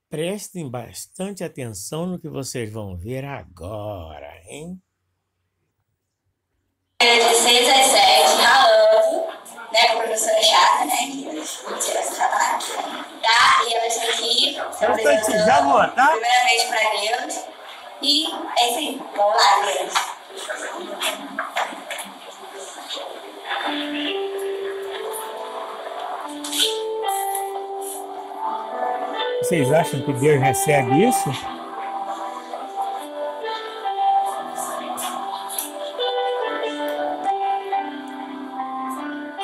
Prestem bastante atenção no que vocês vão ver agora, hein? De 6 às 7, ralando, né, com a professora chata, né, que mentira, essa chata não. Tá? E elas estão aqui apresentando já vou, tá? primeiramente para Deus. E é isso aí, vamos lá, Deus. Vocês acham que Deus recebe isso?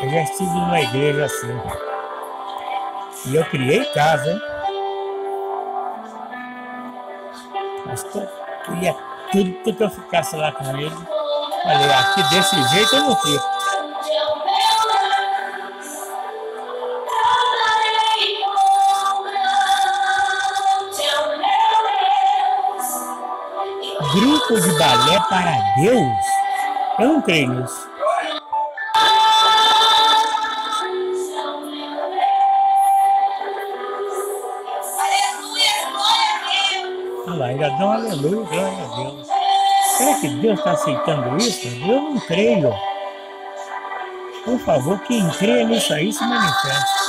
Eu já estive numa igreja assim. E eu criei casa, hein? Pastor, queria tudo que eu ficasse lá com ele. Falei, aqui desse jeito eu não fico. Grupo de balé para Deus? Eu não creio nisso. Olha lá, ainda dá um aleluia, glória a Deus. Será que Deus está aceitando isso? Eu não creio. Por favor, quem crê nisso aí se manifesta.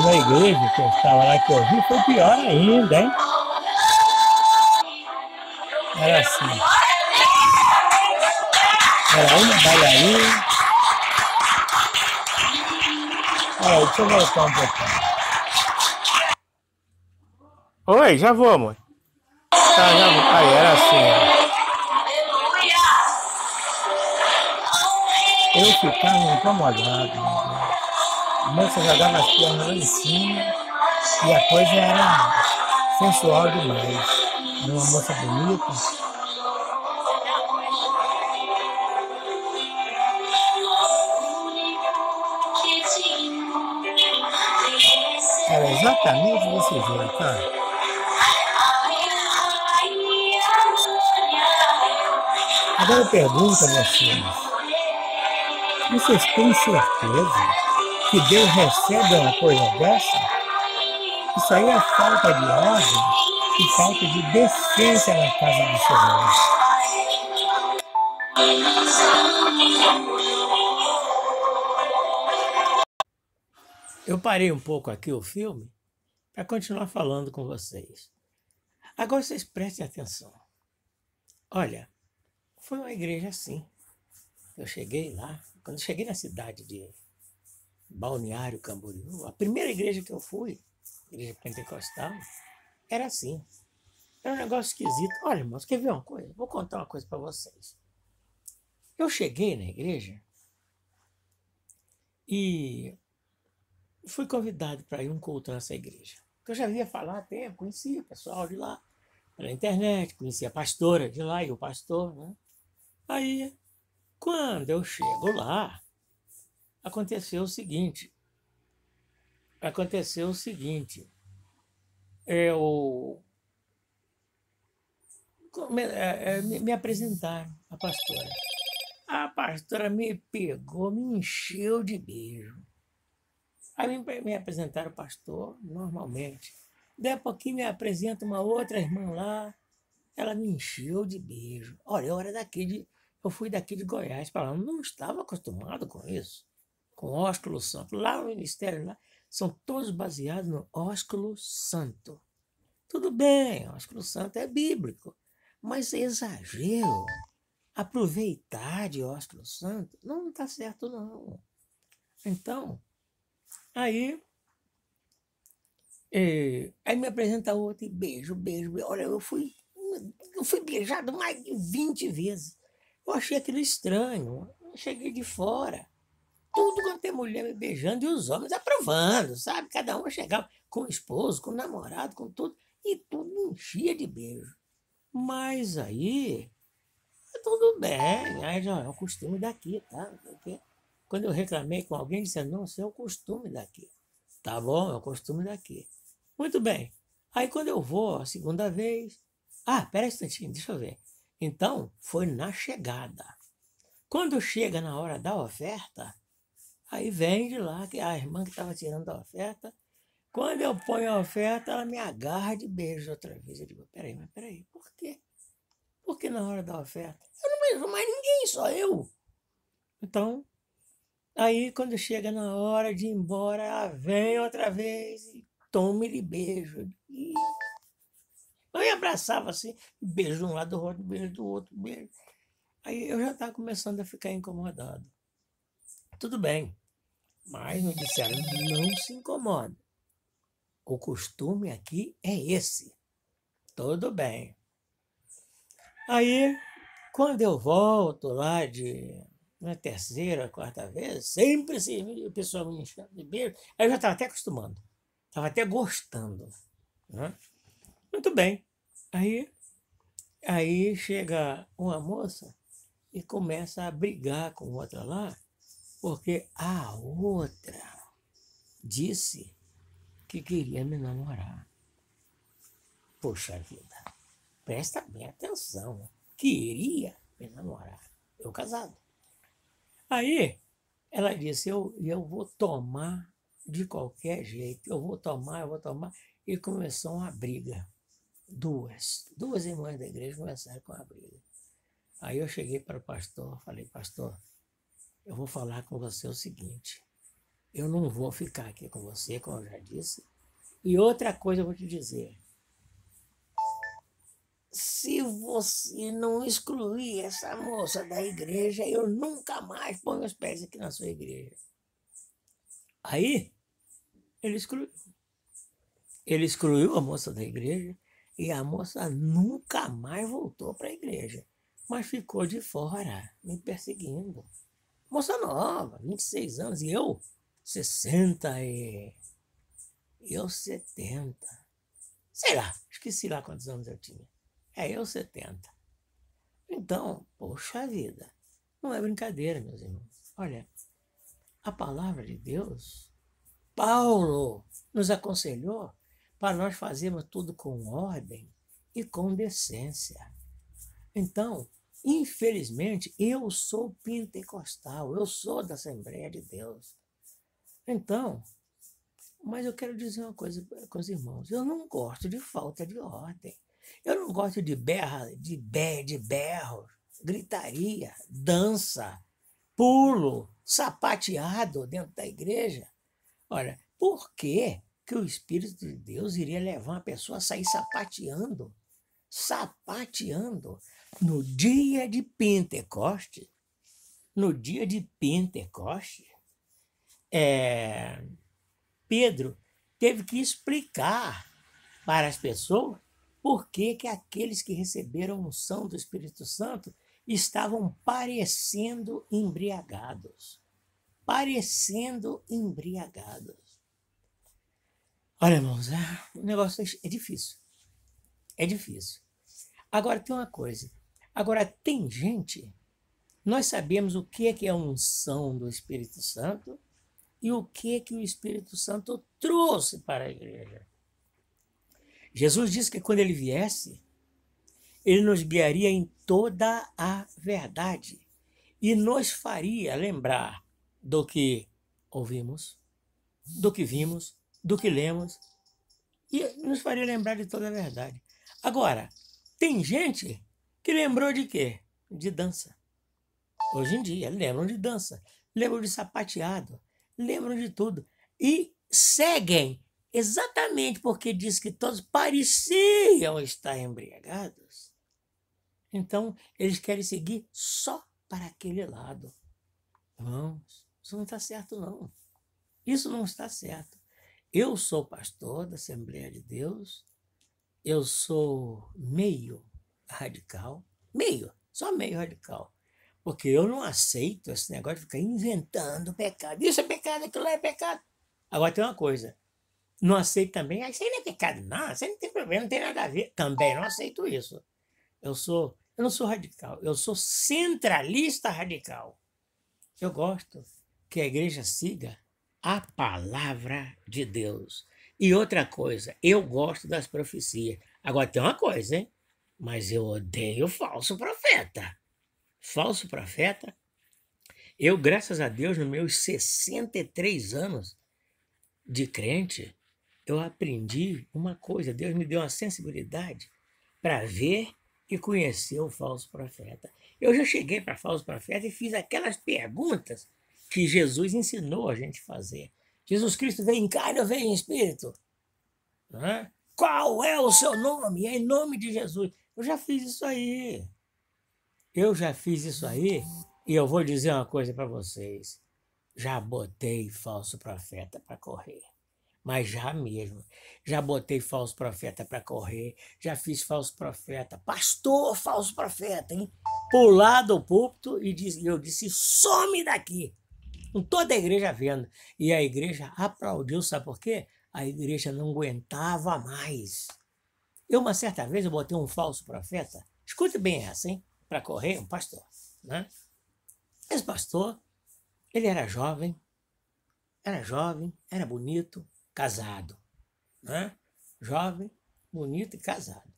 Na igreja que eu estava lá, que eu vi, foi pior ainda, hein? Era assim. Era uma bailarina. Olha, deixa eu voltar um pouquinho. Oi, já vou, amor. Tá, já vou. Aí, era assim. Eu ficava incomodado. A moça jogava as pernas lá em cima e a coisa era sensual demais. Era uma moça bonita. Era exatamente desse jeito, tá? Agora eu pergunto a vocês têm certeza que Deus recebe uma coisa dessa? Isso aí é falta de ordem e falta de decência na casa do Senhor. Eu parei um pouco aqui o filme para continuar falando com vocês. Agora vocês prestem atenção. Olha, foi uma igreja assim. Eu cheguei lá, quando eu cheguei na cidade de Balneário Camboriú, a primeira igreja que eu fui, igreja pentecostal, era assim. Era um negócio esquisito. Olha, irmãos, quer ver uma coisa? Vou contar uma coisa para vocês. Eu cheguei na igreja e fui convidado para ir um culto nessa igreja. Eu já via falar até, conhecia o pessoal de lá, pela internet, conhecia a pastora de lá e o pastor, né? Aí, quando eu chego lá, aconteceu o seguinte. Me apresentaram a pastora. A pastora me pegou, me encheu de beijo. Aí me apresentaram o pastor normalmente. Daí a pouquinho me apresenta uma outra irmã lá. Ela me encheu de beijo. Olha, eu fui daqui de Goiás para lá. Não estava acostumado com isso. Com ósculo santo. Lá no ministério, lá, são todos baseados no ósculo santo. Tudo bem, ósculo santo é bíblico. Mas é exagero. Aproveitar de ósculo santo não está certo, não. Então, aí Aí me apresenta outro e beijo, beijo, beijo. Olha, eu fui beijado mais de 20 vezes. Eu achei aquilo estranho. Eu cheguei de fora. Tudo quanto é mulher me beijando e os homens aprovando, sabe? Cada um chegava com o esposo, com o namorado, com tudo. E tudo enchia de beijo. Mas aí, tudo bem. Aí já é o costume daqui, tá? Porque quando eu reclamei com alguém, disse, não, isso é o costume daqui. Tá bom, é o costume daqui. Muito bem. Aí quando eu vou a segunda vez... Ah, pera um instantinho, deixa eu ver. Então, foi na chegada. Quando chega na hora da oferta, aí vem de lá, que a irmã que estava tirando a oferta, quando eu ponho a oferta, ela me agarra de beijo outra vez. Eu digo, peraí, por quê? Por que na hora da oferta? Eu não beijo mais ninguém, só eu. Então, aí quando chega na hora de ir embora, ela vem outra vez e toma-lhe beijo. E eu me abraçava assim, beijo de um lado do outro, beijo do outro, beijo. Aí eu já estava começando a ficar incomodado. Tudo bem, mas me disseram, não se incomoda. O costume aqui é esse. Tudo bem. Aí, quando eu volto lá na terceira, quarta vez, sempre o pessoal me enchendo de beijo. Aí eu já estava até acostumando. Estava até gostando. Né? Muito bem. Aí chega uma moça e começa a brigar com outra lá, porque a outra disse que queria me namorar. Poxa vida, presta bem atenção. Queria me namorar. Eu casado. Aí ela disse, eu vou tomar de qualquer jeito. Eu vou tomar. E começou uma briga. Duas irmãs da igreja começaram com a briga. Aí eu cheguei para o pastor, falei, pastor, eu vou falar com você o seguinte, eu não vou ficar aqui com você, como eu já disse, e outra coisa eu vou te dizer, se você não excluir essa moça da igreja, eu nunca mais ponho os pés aqui na sua igreja. Aí, ele excluiu. Ele excluiu a moça da igreja e a moça nunca mais voltou para a igreja, mas ficou de fora, me perseguindo. Moça nova, 26 anos, e eu, 60 e... eu 70. Sei lá, esqueci lá quantos anos eu tinha. Eu 70. Então, poxa vida, não é brincadeira, meus irmãos. Olha, a palavra de Deus, Paulo nos aconselhou para nós fazermos tudo com ordem e com decência. Então, infelizmente, eu sou pentecostal, eu sou da Assembleia de Deus. Então, mas eu quero dizer uma coisa com os irmãos, eu não gosto de falta de ordem. Eu não gosto de berro, gritaria, dança, pulo, sapateado dentro da igreja. Olha, por que o Espírito de Deus iria levar uma pessoa a sair sapateando? Sapateando no dia de Pentecoste? No dia de Pentecoste, Pedro teve que explicar para as pessoas por que aqueles que receberam a unção do Espírito Santo estavam parecendo embriagados. Parecendo embriagados. Olha, irmãos, o negócio é difícil. É difícil. Agora, tem uma coisa. Agora, tem gente... Nós sabemos o que é a unção do Espírito Santo e o que o Espírito Santo trouxe para a igreja. Jesus disse que quando ele viesse, ele nos guiaria em toda a verdade e nos faria lembrar do que ouvimos, do que vimos, do que lemos, e nos faria lembrar de toda a verdade. Agora, tem gente que lembrou de quê? De dança. Hoje em dia, lembram de dança, lembram de sapateado, lembram de tudo. E seguem exatamente porque diz que todos pareciam estar embriagados. Então, eles querem seguir só para aquele lado. Irmãos, isso não está certo, não. Isso não está certo. Eu sou pastor da Assembleia de Deus, eu sou meio radical, só meio radical. Porque eu não aceito esse negócio de ficar inventando pecado. Isso é pecado, aquilo é pecado. Agora tem uma coisa, não aceito também, isso aí não é pecado, não, isso aí não tem problema, não tem nada a ver. Também não aceito isso. Eu não sou radical, eu sou centralista radical. Eu gosto que a igreja siga a palavra de Deus. E outra coisa, eu gosto das profecias. Agora tem uma coisa, hein? Mas eu odeio falso profeta. Falso profeta. Eu, graças a Deus, nos meus 63 anos de crente, eu aprendi uma coisa. Deus me deu uma sensibilidade para ver e conhecer o falso profeta. Eu já cheguei para falso profeta e fiz aquelas perguntas que Jesus ensinou a gente fazer. Jesus Cristo veio em carne ou veio em espírito? Não é? Qual é o seu nome? É em nome de Jesus. Eu já fiz isso aí. Eu já fiz isso aí e eu vou dizer uma coisa para vocês. Já botei falso profeta para correr. Mas já mesmo. Já botei falso profeta para correr, já fiz falso profeta, pastor falso profeta, hein? Pular do púlpito e eu disse, some daqui. Com toda a igreja vendo. E a igreja aplaudiu, sabe por quê? A igreja não aguentava mais. Uma certa vez, eu botei um falso profeta, escute bem essa, hein? Para correr, um pastor, né? Esse pastor, ele era jovem, era bonito, casado, né? Jovem, bonito e casado.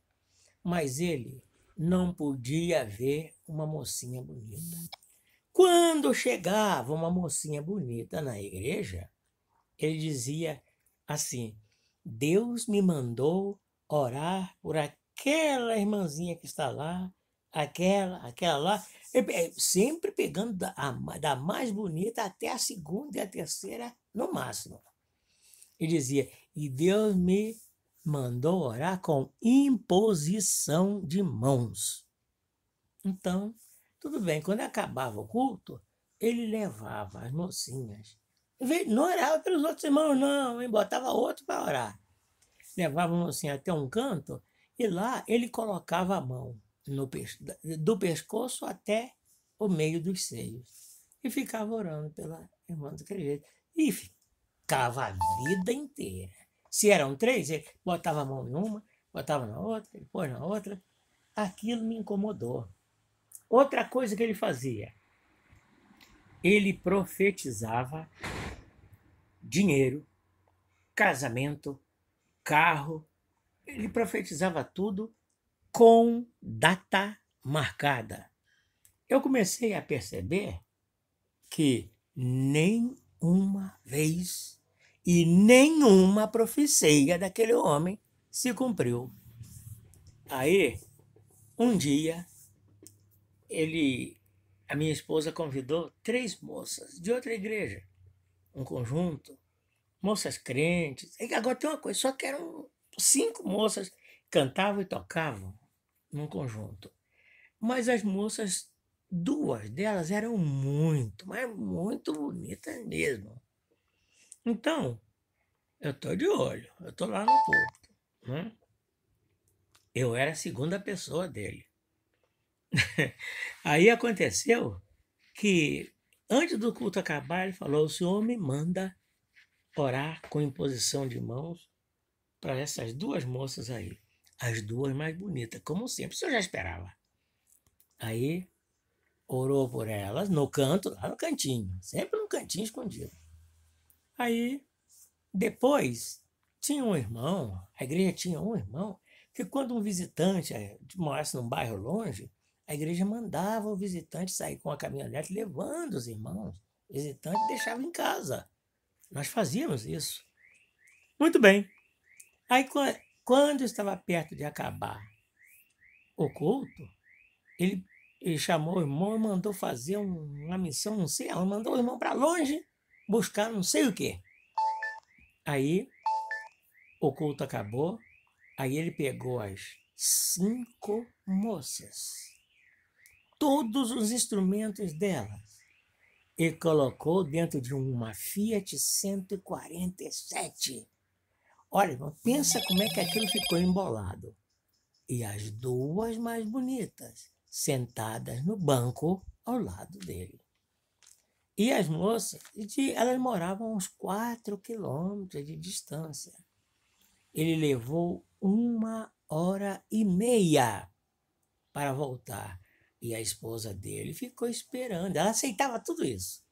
Mas ele não podia ver uma mocinha bonita. Quando chegava uma mocinha bonita na igreja, ele dizia assim, Deus me mandou orar por aquela irmãzinha que está lá, aquela lá, sempre pegando da mais bonita até a segunda e a terceira no máximo. E dizia, e Deus me mandou orar com imposição de mãos. Então, tudo bem, quando acabava o culto, ele levava as mocinhas. Não orava pelos outros irmãos, não, hein? Botava outro para orar. Levava a mocinha até um canto e lá ele colocava a mão do pescoço até o meio dos seios. E ficava orando pela irmã daquele jeito. E ficava a vida inteira. Se eram 3, ele botava a mão em uma, botava na outra, depois na outra. Aquilo me incomodou. Outra coisa que ele fazia, ele profetizava dinheiro, casamento, carro. Ele profetizava tudo com data marcada. Eu comecei a perceber que nem uma vez e nenhuma profecia daquele homem se cumpriu. Aí, um dia, a minha esposa convidou 3 moças de outra igreja, um conjunto, moças crentes. E agora tem uma coisa, só que eram 5 moças que cantavam e tocavam num conjunto. Mas as moças, 2 delas eram muito, mas muito bonitas mesmo. Então, eu estou de olho, eu estou lá no púlpito, né? Eu era a segunda pessoa dele. Aí aconteceu que, antes do culto acabar, ele falou, o senhor me manda orar com imposição de mãos para essas 2 moças aí. As 2 mais bonitas, como sempre, o senhor já esperava. Aí, orou por elas no canto, lá no cantinho, sempre no cantinho escondido. Aí, depois, tinha um irmão, a igreja tinha um irmão, que quando um visitante morasse num bairro longe, a igreja mandava o visitante sair com a caminhonete levando os irmãos. O visitante deixava em casa. Nós fazíamos isso. Muito bem. Aí, quando estava perto de acabar o culto, ele chamou o irmão e mandou fazer uma missão, não sei, mandou o irmão para longe buscar não sei o quê. Aí, o culto acabou, aí ele pegou as 5 moças, todos os instrumentos delas, e colocou dentro de uma Fiat 147 Olha, irmão, pensa como é que aquilo ficou embolado. E as duas mais bonitas, sentadas no banco ao lado dele. E as moças, elas moravam a uns 4 quilômetros de distância. Ele levou 1h30 para voltar. E a esposa dele ficou esperando. Ela aceitava tudo isso,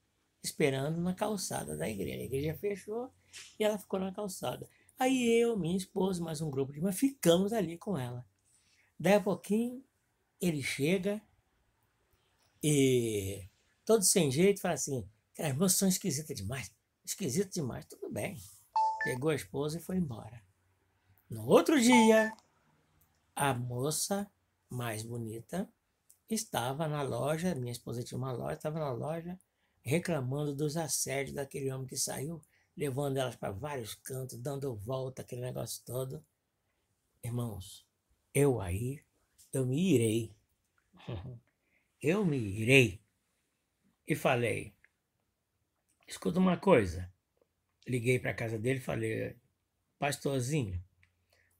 esperando na calçada da igreja. A igreja fechou e ela ficou na calçada. Aí eu, minha esposa, mais um grupo de irmãs, ficamos ali com ela. Daí a pouquinho, ele chega e, todo sem jeito, fala assim: as moças são esquisitas demais. Esquisito demais. Tudo bem. Pegou a esposa e foi embora. No outro dia, a moça mais bonita estava na loja, minha esposa tinha uma loja, estava na loja reclamando dos assédios daquele homem que saiu, levando elas para vários cantos, dando volta, aquele negócio todo. Irmãos, eu me irei. Eu me irei. E falei: escuta uma coisa. Liguei para a casa dele e falei: pastorzinho,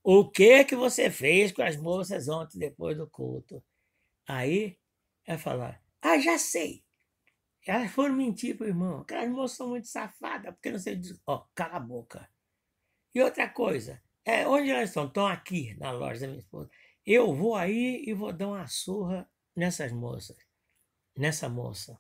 o que você fez com as moças ontem depois do culto? Aí ela falar: já sei. Elas foram mentir pro irmão. Aquelas moças são muito safadas, porque não sei. Cala a boca. E outra coisa, onde elas estão? Estão aqui na loja da minha esposa. Eu vou aí e vou dar uma surra nessa moça.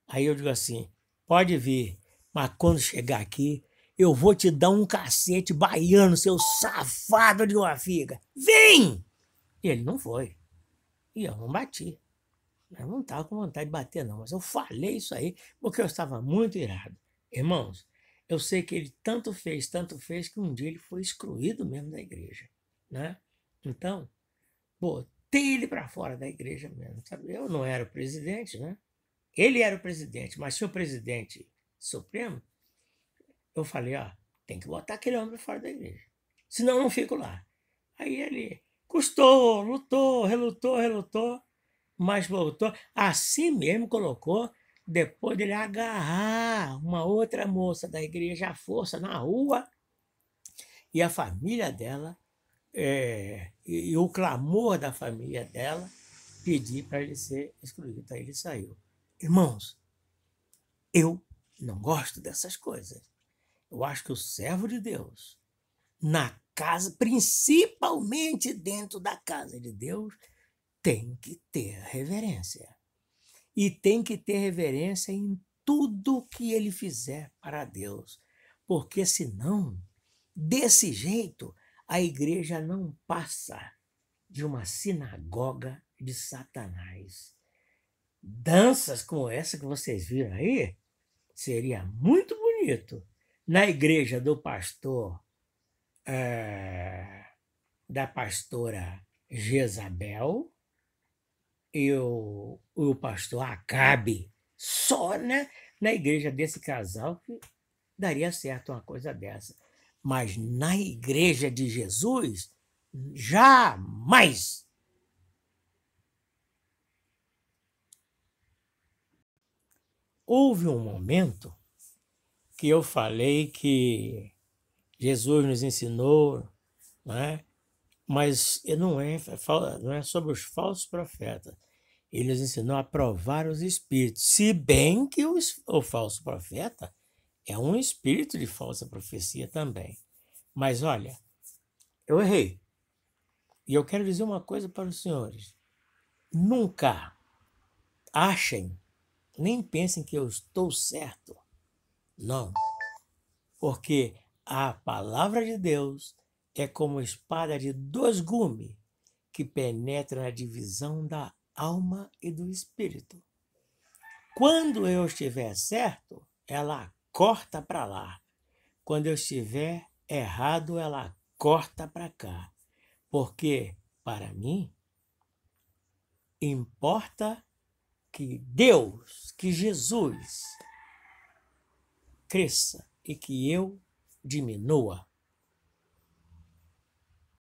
Aí eu digo assim: pode vir, mas quando chegar aqui, eu vou te dar um cacete baiano, seu safado de uma figa. Vem! E ele não foi. E eu não bati. Eu não estava com vontade de bater, não, mas eu falei isso aí porque eu estava muito irado. Irmãos, eu sei que ele tanto fez, que um dia ele foi excluído mesmo da igreja, né? Então, botei ele para fora da igreja mesmo, sabe? Eu não era o presidente, né? Ele era o presidente, mas se o presidente supremo, eu falei: tem que botar aquele homem para fora da igreja, senão eu não fico lá. Aí ele custou, lutou, relutou, mas voltou. Assim mesmo colocou, depois dele agarrar uma outra moça da igreja à força na rua, e a família dela, e o clamor da família dela, pedir para ele ser excluído. Aí ele saiu. Irmãos, eu não gosto dessas coisas. Eu acho que o servo de Deus, na casa, principalmente dentro da casa de Deus, tem que ter reverência. E tem que ter reverência em tudo que ele fizer para Deus. Porque senão, desse jeito, a igreja não passa de uma sinagoga de Satanás. Danças como essa que vocês viram aí, seria muito bonito na igreja do pastor, da pastora Jezabel, e o pastor Acabe, só na igreja desse casal que daria certo uma coisa dessa. Mas na igreja de Jesus, jamais. Houve um momento que eu falei que Jesus nos ensinou, né? Mas não é sobre os falsos profetas. Ele nos ensinou a provar os espíritos. Se bem que o falso profeta é um espírito de falsa profecia também. Mas olha, eu errei. E eu quero dizer uma coisa para os senhores. Nunca achem, nem pensem que eu estou certo. Não. Porque a palavra de Deus é como espada de 2 gumes que penetra na divisão da alma e do espírito. Quando eu estiver certo, ela corta para lá. Quando eu estiver errado, ela corta para cá. Porque, para mim, importa que Deus, que Jesus cresça e que eu diminua.